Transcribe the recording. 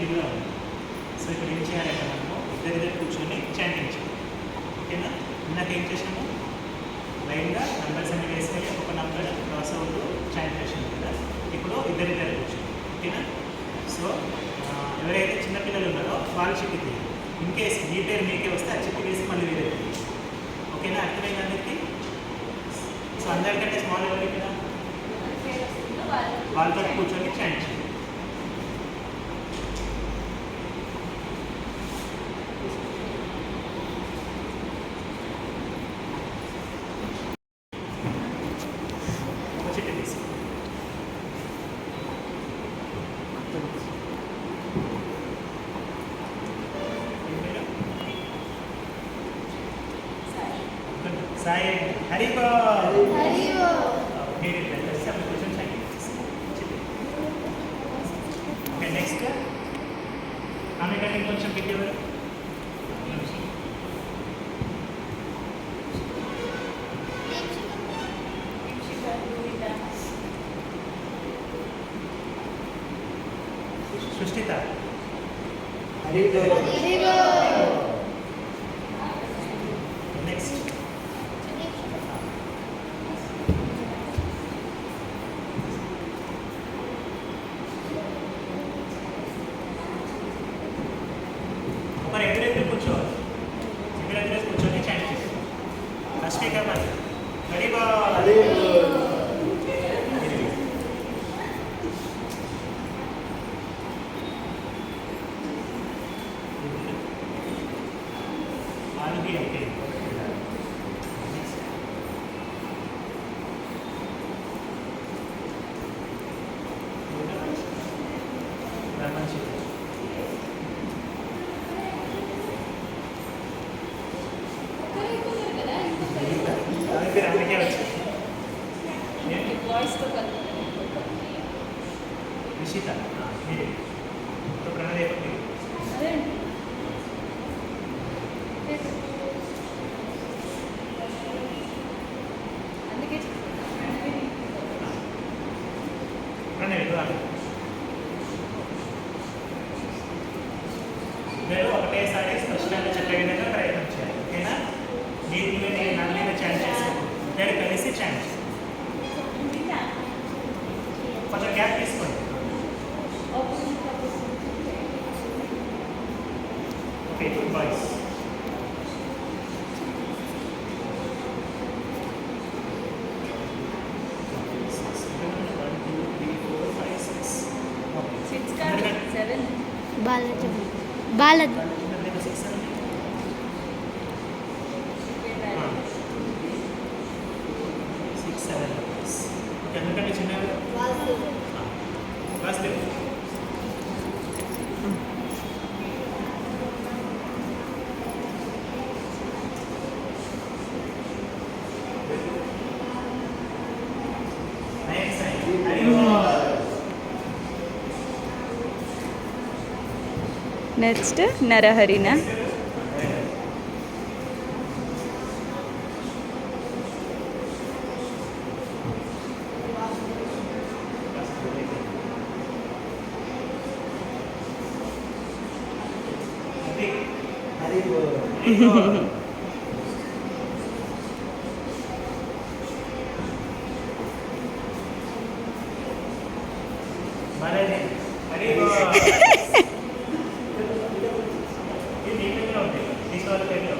ఫీల్గా ఉంది. సో ఇప్పుడు ఏం చేయాలంటే మనము ఇద్దరు కూర్చొని చాంటింగ్ చేయాలి. ఓకేనా? ఇందాక ఏం చేసాము, లైన్గా నంబర్స్ అన్ని వేసుకొని ఒక నంబర్ క్రాస్ అవుతూ చాంట్ చేసాము కదా. ఇప్పుడు ఇద్దరు కూర్చొని. ఓకేనా? సో ఎవరైతే చిన్నపిల్లలు ఉన్నారో వాళ్ళు చిట్టి తీయాలి. ఇన్ కేస్ మీ పేరు మీకే వస్తే ఆ చిట్టి వేసి మళ్ళీ వేరే. ఓకేనా? అర్థమైంది అందరికీ? సో అందరికంటే స్మాల్ ఎవరి కదా, వాళ్ళతో కూర్చొని చాంట్ చేయాలి. చిట్టి తీసి సాయి హరిబో మీరు కలిసి అప్పుడు కూర్చొని చాంట్ చేయాలి. ఓకే, నెక్స్ట్ ఆమె కంటే కొంచెం పెట్టేవారు. సృష్టిత నెక్స్ట్ మరి ఎదురెదురు కూర్చోవాలి. ఎదురెదురు కూర్చొని చాంట్ చేయాలి. ఫస్ట్ కావాలి హరిబో. ఆలుగి అయితే అందుకే వచ్చింది నిషిత మీరు ఇప్పుడు ప్రణదేవ మీరు మీరు ఒకటేసారి స్పష్టంగా చెప్పే విధంగా ప్రయత్నం చేయాలి. ఓకేనా? నేను నన్ను మీద చాంట్ చేసుకోండి. ఇద్దరు కలిసి చాంట్ చేయాలి. కొంచెం గ్యాప్ తీసుకోండి. Okay, good boys. బాలది ఎందుకంటే చిన్న వాస్తవ్ నెక్స్ట్ నరహరినా తీసుకోవాలి.